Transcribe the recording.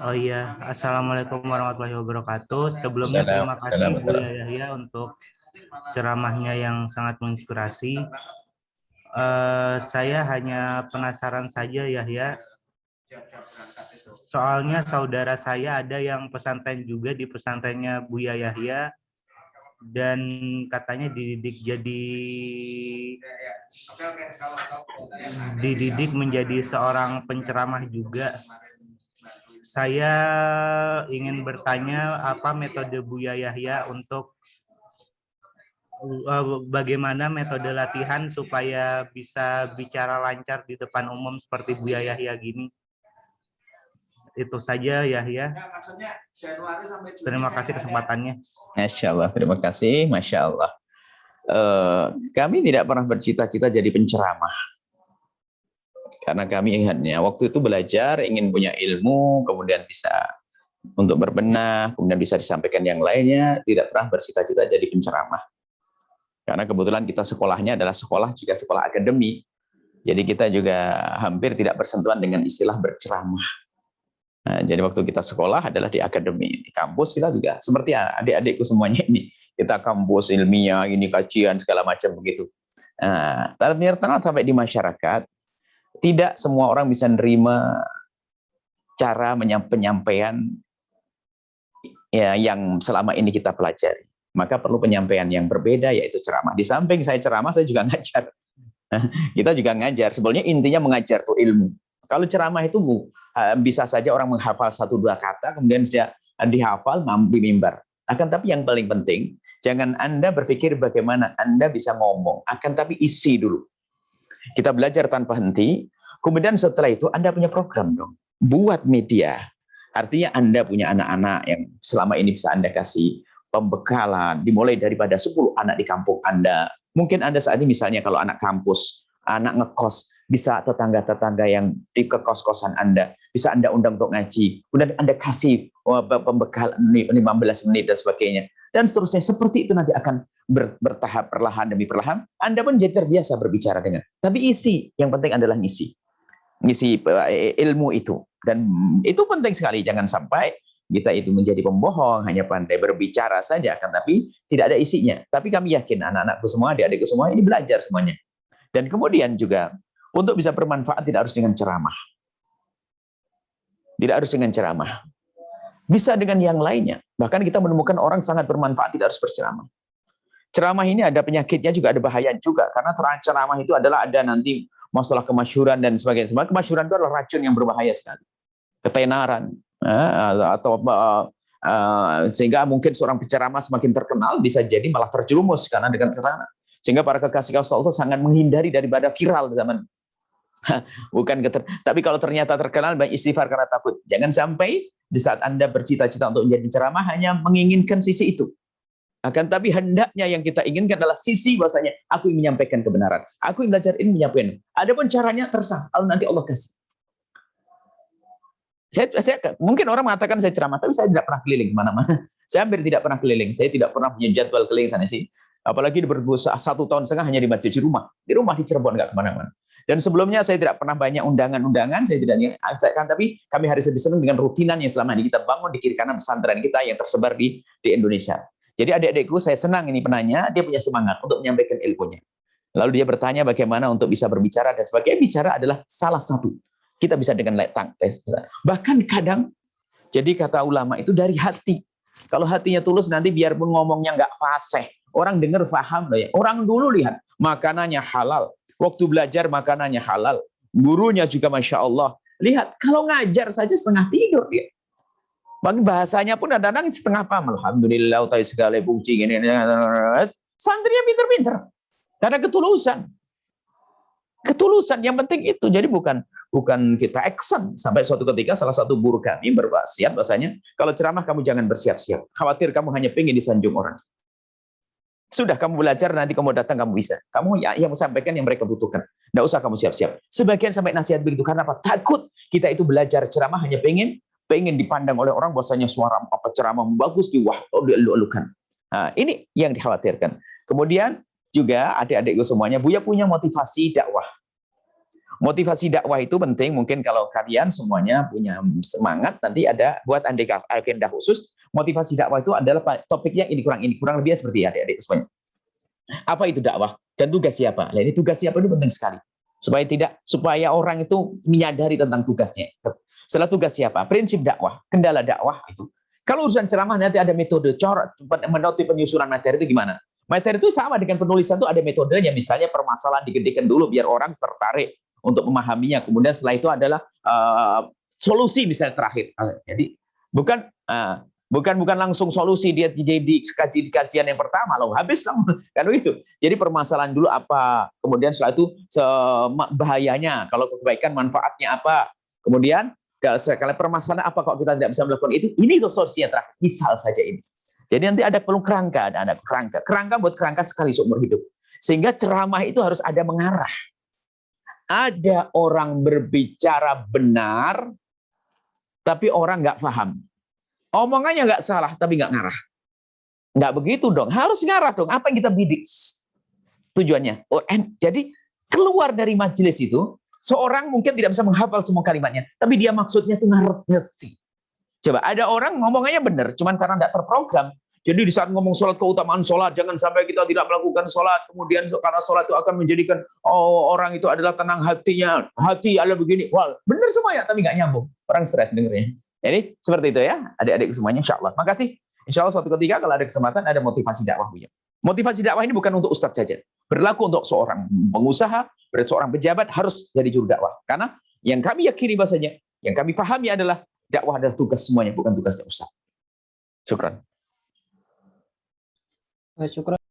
Oh iya, Assalamualaikum warahmatullahi wabarakatuh. Sebelumnya Salam, terima kasih salam, salam. Buya Yahya untuk ceramahnya yang sangat menginspirasi. Saya hanya penasaran saja Yahya, soalnya saudara saya ada yang pesantren juga di pesantrennya Buya Yahya dan katanya dididik menjadi seorang penceramah juga. Saya ingin bertanya apa metode Buya Yahya untuk bagaimana metode latihan supaya bisa bicara lancar di depan umum seperti Buya Yahya gini. Itu saja Yahya. Terima kasih kesempatannya. Masya Allah, terima kasih. Masya Allah. Kami tidak pernah bercita-cita jadi penceramah. Karena kami ingatnya, waktu itu belajar, ingin punya ilmu, kemudian bisa untuk berbenah, kemudian bisa disampaikan yang lainnya, tidak pernah bercita-cita jadi penceramah. Karena kebetulan kita sekolahnya adalah juga sekolah akademi. Jadi kita juga hampir tidak bersentuhan dengan istilah berceramah. Nah, jadi waktu kita sekolah adalah di akademi, di kampus kita juga seperti adik-adikku semuanya ini. Kita kampus ilmiah, ini kajian segala macam begitu. Nah, ternyata sampai di masyarakat tidak semua orang bisa menerima cara penyampaian ya yang selama ini kita pelajari. Maka perlu penyampaian yang berbeda, yaitu ceramah. Di samping saya ceramah, saya juga ngajar. Kita juga ngajar. Sebenarnya intinya mengajar tuh ilmu. Kalau ceramah itu bisa saja orang menghafal 1-2 kata, kemudian dia dihafal mampu mimbar. Akan tapi yang paling penting, jangan Anda berpikir bagaimana Anda bisa ngomong. Akan tapi isi dulu. Kita belajar tanpa henti, kemudian setelah itu Anda punya program dong. Buat media. Artinya Anda punya anak-anak yang selama ini bisa Anda kasih pembekalan, dimulai daripada 10 anak di kampung Anda. Mungkin Anda saat ini misalnya kalau anak kampus, anak ngekos, bisa tetangga-tetangga yang di kekos-kosan Anda, bisa Anda undang untuk ngaji, kemudian Anda kasih pembekalan 15 menit dan sebagainya. Dan seterusnya, seperti itu nanti akan bertahap perlahan demi perlahan. Anda pun jadi terbiasa berbicara dengan. Tapi isi, yang penting adalah ngisi ilmu itu. Dan itu penting sekali, jangan sampai kita itu menjadi pembohong, hanya pandai berbicara saja, kan tapi tidak ada isinya. Tapi kami yakin anak-anakku semua, adik-adikku semua ini belajar semuanya. Dan kemudian juga untuk bisa bermanfaat tidak harus dengan ceramah. Tidak harus dengan ceramah. Bisa dengan yang lainnya. Bahkan kita menemukan orang sangat bermanfaat tidak harus berceramah. Ceramah ini ada penyakitnya juga, ada bahaya juga. Karena ceramah itu adalah ada nanti masalah kemasyhuran dan sebagainya. Kemasyhuran itu adalah racun yang berbahaya sekali. Ketenaran. Atau sehingga mungkin seorang penceramah semakin terkenal bisa jadi malah terjerumus karena dengan ketenaran. Sehingga para kekasih Allah sangat menghindari daripada viral zaman. Bukan tapi kalau ternyata terkenal baik istighfar karena takut. Jangan sampai di saat Anda bercita-cita untuk menjadi penceramah hanya menginginkan sisi itu. Akan tapi hendaknya yang kita inginkan adalah sisi bahwasanya aku ingin menyampaikan kebenaran. Aku ingin belajar ini menyampaikan. Adapun caranya terserah, kalau nanti Allah kasih. Mungkin orang mengatakan saya ceramah, tapi saya tidak pernah keliling kemana-mana. Saya hampir tidak pernah keliling. Saya tidak pernah punya jadwal keliling sana sih. Apalagi berbusa 1 tahun setengah hanya di masjid di rumah. Di rumah di Cirebon, nggak kemana-mana. Dan sebelumnya saya tidak pernah banyak undangan-undangan. Saya tidak tapi kami harus lebih senang dengan rutinan yang selama ini kita bangun di kiri kanan pesantren kita yang tersebar di Indonesia. Jadi adik-adikku saya senang ini penanya, dia punya semangat untuk menyampaikan ilmunya. Lalu dia bertanya bagaimana untuk bisa berbicara dan sebagainya. Bicara adalah salah satu. Kita bisa dengan tes. Bahkan kadang, jadi kata ulama itu dari hati. Kalau hatinya tulus nanti biarpun ngomongnya nggak fasih, orang dengar paham loh ya. Orang dulu lihat makanannya halal, waktu belajar makanannya halal, gurunya juga masya Allah. Lihat kalau ngajar saja setengah tidur dia. Bagi bahasanya pun kadang-kadang setengah paham. Alhamdulillah utai segala puji gini. Santrinya pinter-pinter. Karena ketulusan. Ketulusan yang penting itu. Jadi bukan kita action. Sampai suatu ketika salah satu guru kami berwasiat bahasanya, kalau ceramah kamu jangan bersiap-siap. Khawatir kamu hanya pengen disanjung orang. Sudah kamu belajar, nanti kamu datang kamu bisa. Kamu yang sampaikan yang mereka butuhkan. Tidak usah kamu siap-siap. Sebagian sampai nasihat begitu. Karena apa? Takut kita itu belajar ceramah hanya pengen dipandang oleh orang bahwasanya suara apa ceramah bagus dielu-elukan. Nah, ini yang dikhawatirkan. Kemudian juga adik-adikku semuanya, Buya punya motivasi dakwah. Motivasi dakwah itu penting. Mungkin kalau kalian semuanya punya semangat, nanti ada buat agenda khusus. Motivasi dakwah itu adalah topiknya ini kurang lebih seperti adik-adik semuanya. Apa itu dakwah dan tugas siapa? Nah, ini tugas siapa itu penting sekali. Supaya orang itu menyadari tentang tugasnya. Setelah tugas siapa? Prinsip dakwah, kendala dakwah itu. Kalau urusan ceramah nanti ada metode penyusunan materi itu gimana? Materi itu sama dengan penulisan itu ada metodenya. Misalnya permasalahan digedekan dulu biar orang tertarik untuk memahaminya. Kemudian setelah itu adalah solusi misalnya terakhir. Jadi bukan langsung solusi dia di kajian yang pertama loh habis kan itu. Jadi permasalahan dulu apa, kemudian setelah itu bahayanya, kalau kebaikan manfaatnya apa, kemudian kalau permasalahan apa kalau kita tidak bisa melakukan itu, ini tuh solusinya terakhir. Misal saja ini. Jadi nanti ada perlu kerangka, ada kerangka buat kerangka sekali seumur hidup. Sehingga ceramah itu harus ada mengarah. Ada orang berbicara benar, tapi orang nggak paham. Omongannya nggak salah, tapi nggak ngarah. Nggak begitu dong, harus ngarah dong. Apa yang kita bidik? Tujuannya. Jadi keluar dari majelis itu, seorang mungkin tidak bisa menghafal semua kalimatnya, tapi dia maksudnya tuh ngerti. Coba ada orang ngomongannya benar, cuman karena nggak terprogram. Jadi di saat ngomong sholat, keutamaan sholat, jangan sampai kita tidak melakukan sholat, kemudian karena sholat itu akan menjadikan orang itu adalah tenang hatinya, hati adalah begini. Wah, benar semua ya, tapi nggak nyambung. Orang stres dengernya. Jadi seperti itu ya, adik-adik semuanya, insya Allah. Makasih. Insya Allah suatu ketika kalau ada kesempatan ada motivasi dakwah. Motivasi dakwah ini bukan untuk ustadz saja, berlaku untuk seorang pengusaha, seorang pejabat harus jadi juru dakwah. Karena yang kami yakini bahasanya, yang kami pahami adalah dakwah adalah tugas semuanya, bukan tugasnya ustadz. Syukran. Syukran.